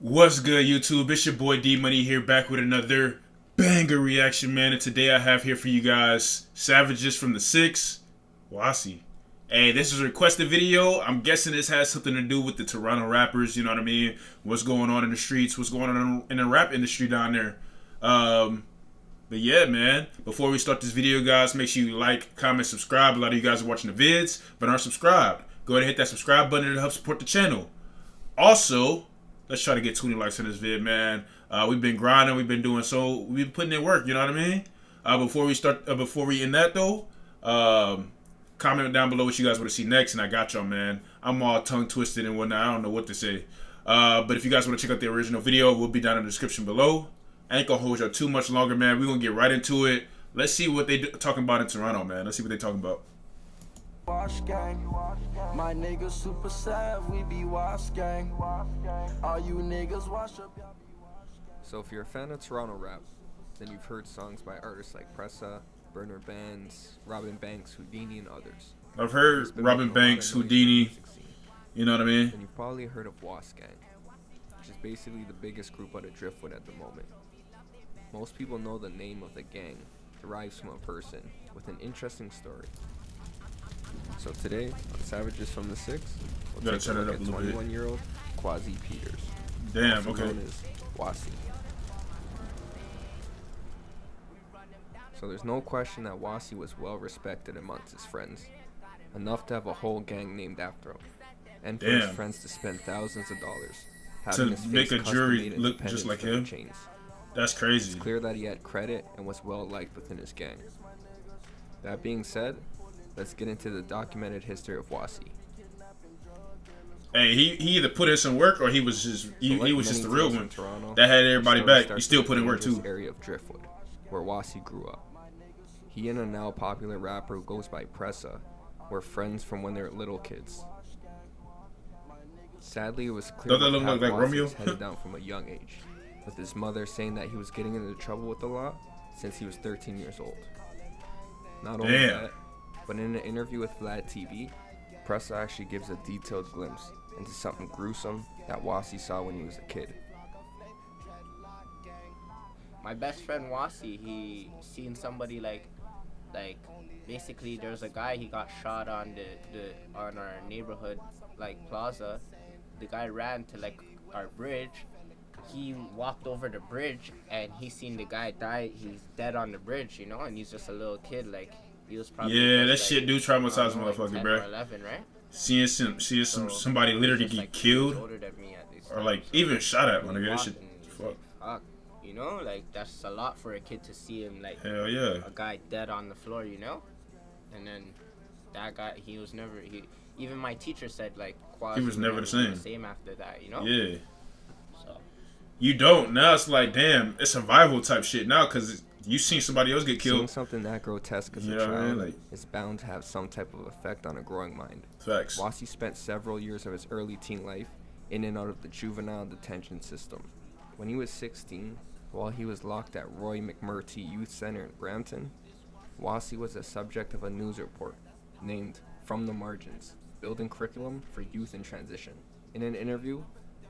What's good, YouTube? It's your boy D Money here, back with another banger reaction, man. And today I have here for you guys Savages from the Six, Wassi. Hey, this is a requested video. I'm guessing this has something to do with the Toronto rappers. You know what I mean? What's going on in the streets? What's going on in the rap industry down there? But yeah, man. Before we start this video, guys, make sure you like, comment, subscribe. A lot of you guys are watching the vids but aren't subscribed. Go ahead and hit that subscribe button to help support the channel. Also, let's try to get 20 likes in this vid, man. We've been grinding, we've been putting in work, you know what I mean? Before we end that though, comment down below what you guys want to see next, and I got y'all, man. I'm all tongue twisted and whatnot, I don't know what to say. But if you guys want to check out the original video, we'll be down in the description below. I ain't gonna hold y'all too much longer, man. We're gonna get right into it. Let's see what they talking about in Toronto, man. Let's see what they talking about. Wash gang, my niggas super sad, we be wash gang. All you niggas wash up, y'all be wash gang. So if you're a fan of Toronto rap, then you've heard songs by artists like Pressa, Burner Bands, Robin Banks, Houdini, and others. I've heard Robin Banks, Houdini, you know what I mean? And you've probably heard of Wassi Gang, which is basically the biggest group out of Driftwood at the moment. Most people know the name of the gang derives from a person with an interesting story. So today, on Savages from the Six, we'll take a look at 21-year-old Quasi Peters. Damn, also okay. known as Wassi. So there's no question that Wassi was well respected amongst his friends, enough to have a whole gang named after him, and for his friends to spend thousands of dollars having his make face a jury custom-made look just like him. chains. That's crazy. It's clear that he had credit and was well liked within his gang. That being said, let's get into the documented history of Wassi. Hey, he either put in some work or he was just he was just the real one Toronto, that had everybody back. He still put in work too. Area of Driftwood, where Wassi grew up. He and a now popular rapper who goes by Pressa were friends from when they were little kids. Sadly, it was clear that Wassi was headed down from a young age, with his mother saying that he was getting into trouble with the law since he was 13 years old. Not only that, but in an interview with Vlad TV, Pressa actually gives a detailed glimpse into something gruesome that Wassi saw when he was a kid. My best friend Wassi, he seen somebody like basically there's a guy, he got shot on on our neighborhood plaza. The guy ran to our bridge. He walked over the bridge and he seen the guy die. He's dead on the bridge, you know, and he's just a little kid. He was probably that shit do traumatize motherfucker, bro. 11, right? Seeing somebody literally get killed or even shot at, my nigga. That shit, fuck. You know, that's a lot for a kid to see him hell yeah, a guy dead on the floor, you know. And then that guy, even my teacher said Quasi he was never the same after that, you know. Yeah. So you don't now. It's like, damn, it's survival type shit now because you seen somebody else get killed. Seeing something that grotesque as a child is bound to have some type of effect on a growing mind. Facts. Wassi spent several years of his early teen life in and out of the juvenile detention system. When he was 16, while he was locked at Roy McMurtry Youth Center in Brampton, Wassi was the subject of a news report named From the Margins, Building Curriculum for Youth in Transition. In an interview,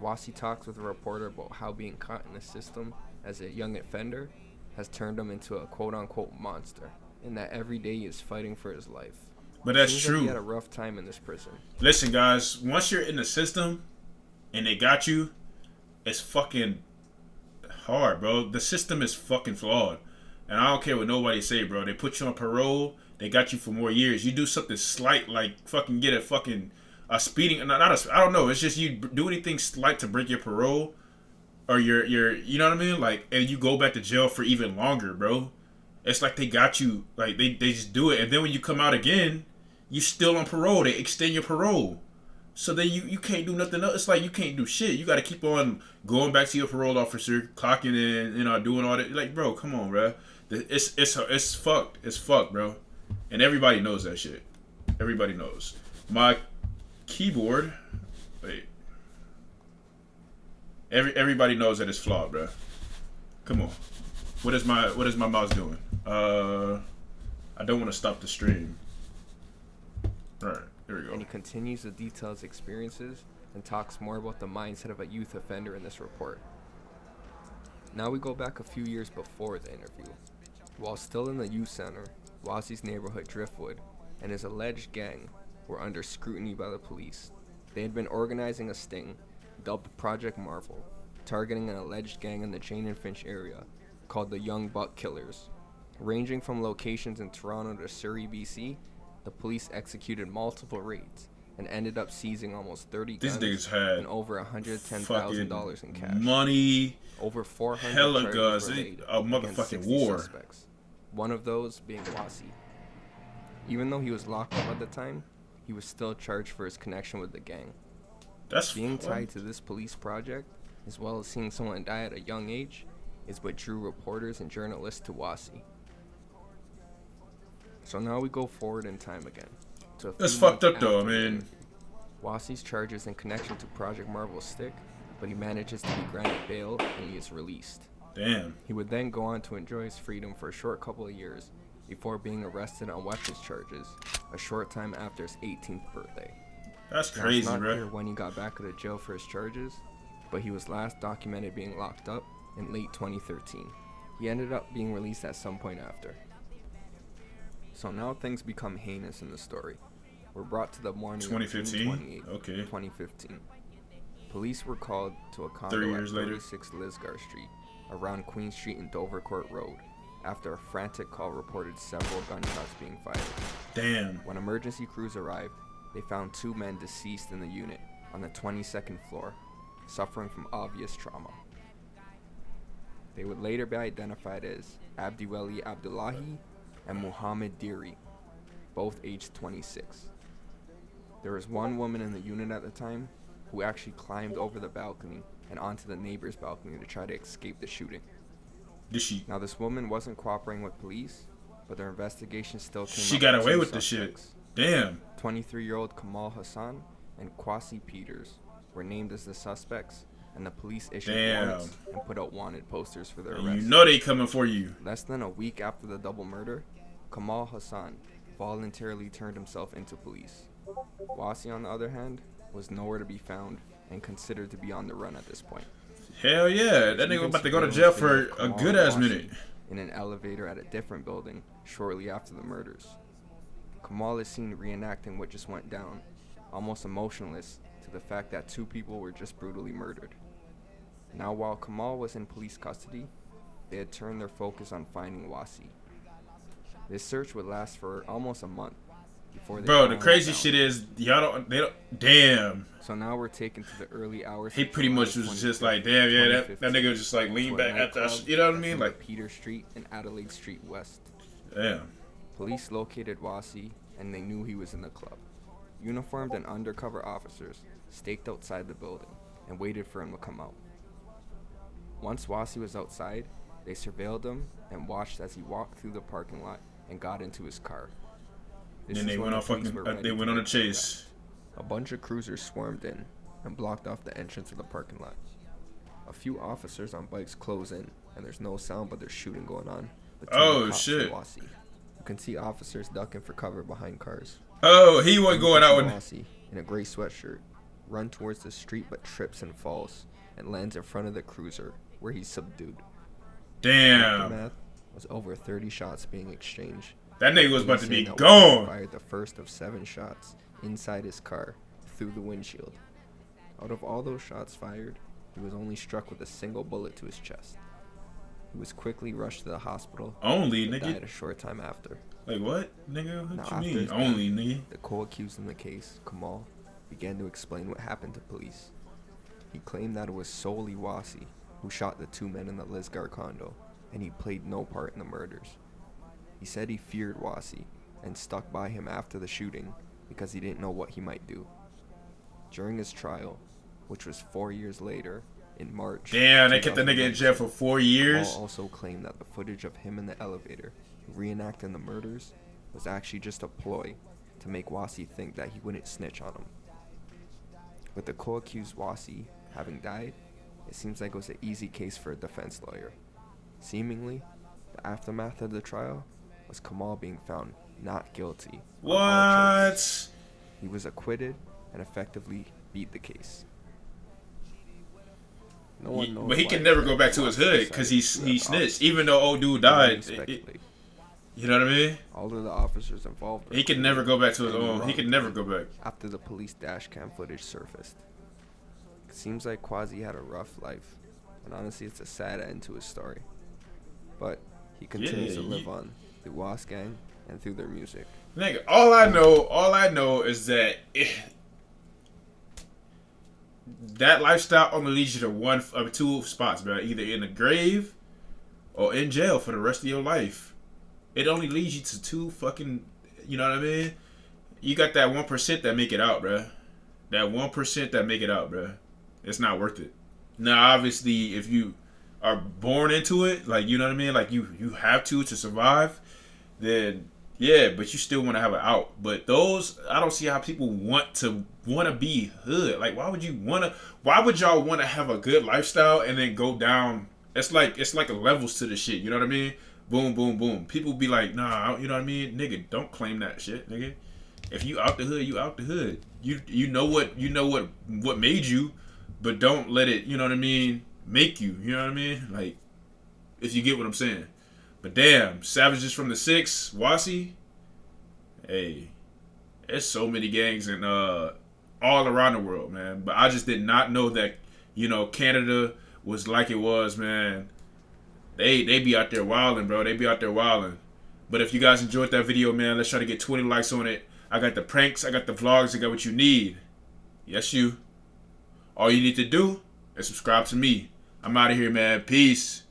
Wassi talks with a reporter about how being caught in the system as a young offender has turned him into a quote-unquote monster, and that every day he is fighting for his life. But that's true. Like he had a rough time in this prison. Listen, guys, once you're in the system and they got you, it's fucking hard, bro. The system is fucking flawed. And I don't care what nobody say, bro. They put you on parole, they got you for more years. You do something slight, fucking get a speeding, I don't know. It's just you do anything slight to break your parole, or your, you know what I mean? And you go back to jail for even longer, bro. It's like they got you, they just do it. And then when you come out again, you still on parole. They extend your parole. So then you can't do nothing else. It's like you can't do shit. You got to keep on going back to your parole officer, clocking in, doing all that. Bro, come on, bro. It's fucked. It's fucked, bro. And everybody knows that shit. Everybody knows. My keyboard, wait. Everybody knows that it's flawed, bro. Come on. What is my mouse doing? I don't want to stop the stream. All right. Here we go. And he continues to detail his experiences and talks more about the mindset of a youth offender in this report. Now we go back a few years before the interview. While still in the youth center, Wassi's neighborhood Driftwood and his alleged gang were under scrutiny by the police. They had been organizing a sting, dubbed Project Marvel, targeting an alleged gang in the Jane and Finch area called the Young Buck Killers. Ranging from locations in Toronto to Surrey, BC, the police executed multiple raids and ended up seizing almost 30 These guns niggas had and over $110,000 in cash. money, Over 400 hella charges guns, were laid a against motherfucking 60 war. suspects, one of those being Wassi. Even though he was locked up at the time, he was still charged for his connection with the gang. That's Being tied to this police project, as well as seeing someone die at a young age, is what drew reporters and journalists to Wassi. So now we go forward in time again. to a That's few fucked months up though. I after the mean, interview. Wassi's charges in connection to Project Marvel stick, but he manages to be granted bail and he is released. damn. He would then go on to enjoy his freedom for a short couple of years before being arrested on weapons charges a short time after his 18th birthday. That's Now, crazy, it's not bro. clear when he got back out of jail for his charges, but he was last documented being locked up in late 2013. He ended up being released at some point after. So now things become heinous in the story. We're brought to the morning of June 2015? 28th, Okay. 2015. Police were called to a 30 condo at years later. 36 Lisgar Street, around Queen Street and Dovercourt Road, after a frantic call reported several gunshots being fired. Damn. When emergency crews arrived, they found two men deceased in the unit on the 22nd floor, suffering from obvious trauma. They would later be identified as Abdiweli Abdullahi and Muhammad Diri, both aged 26. There was one woman in the unit at the time who actually climbed over the balcony and onto the neighbor's balcony to try to escape the shooting. Did she? Now, this woman wasn't cooperating with police, but their investigation still came She up got with away two with the shit. suspects. Damn. 23-year-old Kamal Hassan and Kwasi Peters were named as the suspects, and the police issued Damn. warrants and put out wanted posters for their And arrest. you know they coming for you. Less than a week after the double murder, Kamal Hassan voluntarily turned himself into police. Wassi, on the other hand, was nowhere to be found and considered to be on the run at this point. Hell yeah. That nigga about to go to jail for a good ass minute. In an elevator at a different building shortly after the murders. Kamal is seen reenacting what just went down, almost emotionless to the fact that two people were just brutally murdered. Now, while Kamal was in police custody, they had turned their focus on finding Wassi. This search would last for almost a month before they Bro, the finally crazy found shit him. is they don't. Damn. So now we're taken to the early hours. He of pretty July much was 25th, just like, damn, yeah, that 2015, nigga was just like lean to a back at that. nightclub You know what I that's mean? on Like, Peter Street and Adelaide Street West. damn. Police located Wassi, and they knew he was in the club. Uniformed and undercover officers staked outside the building and waited for him to come out. Once Wassi was outside, they surveilled him and watched as he walked through the parking lot and got into his car. This Then is they when went the on police fucking. were ready They to went on a make their chase. arrest. A bunch of cruisers swarmed in and blocked off the entrance of the parking lot. A few officers on bikes close in, and there's no sound but there's shooting going on between Oh, the cops shit. and Wassi. You can see officers ducking for cover behind cars. Oh, he wasn't You going can out see with. Wassi, in a gray sweatshirt, run towards the street but trips and falls and lands in front of the cruiser where he's subdued. Damn. Aftermath was over 30 shots being exchanged. That nigga was about to Police be saying that gone. Wassi fired the first of 7 shots inside his car through the windshield. Out of all those shots fired, he was only struck with a single bullet to his chest. He was quickly rushed to the hospital. Only, but nigga. died a short time after. Like, what? Nigga? Now, What after you mean? his Only, death, nigga. The co-accused in the case, Kamal, began to explain what happened to police. He claimed that it was solely Wassi who shot the 2 men in the Lisgar condo, and he played no part in the murders. He said he feared Wassi and stuck by him after the shooting because he didn't know what he might do. During his trial, which was 4 years later, in March. Damn, they kept the nigga in jail for 4 years. Kamal also claimed that the footage of him in the elevator reenacting the murders was actually just a ploy to make Wassi think that he wouldn't snitch on him. With the co-accused Wassi having died, it seems like it was an easy case for a defense lawyer. Seemingly, the aftermath of the trial was Kamal being found not guilty. on all charges. What? He was acquitted and effectively beat the case. No one knows. But he why can never go Sheriff back to his Wassi hood because decided to he let snitched. officers Even though old dude can only died, speculate. you know what I mean? All of the officers involved. He can never go back to his Any own. He can never go back. After the police dash cam footage surfaced. It seems like Quasi had a rough life, and honestly, it's a sad end to his story. But he continues to live on through Was Gang and through their music. Nigga, all I know is that that lifestyle only leads you to one of two spots, bro. Either in the grave or in jail for the rest of your life. It only leads you to two fucking, you know what I mean? You got that 1% that make it out, bro. That 1% that make it out, bro. It's not worth it. Now, obviously, if you are born into it, like, you know what I mean? Like, you have to survive, then, yeah, but you still want to have an out. But those, I don't see how people want to be hood. Like, why would y'all want to have a good lifestyle and then go down? It's like levels to the shit, you know what I mean? Boom, boom, boom. People be like, nah, you know what I mean? Nigga, don't claim that shit, nigga. If you out the hood, you out the hood. You know what made you, but don't let it, you know what I mean, make you. You know what I mean? Like, if you get what I'm saying. But damn, Savages from the 6, Wassi. Hey, there's so many gangs in all around the world, man. But I just did not know that, you know, Canada was like it was, man. They be out there wilding, bro. They be out there wilding. But if you guys enjoyed that video, man, let's try to get 20 likes on it. I got the pranks, I got the vlogs, I got what you need. Yes, you. All you need to do is subscribe to me. I'm out of here, man. Peace.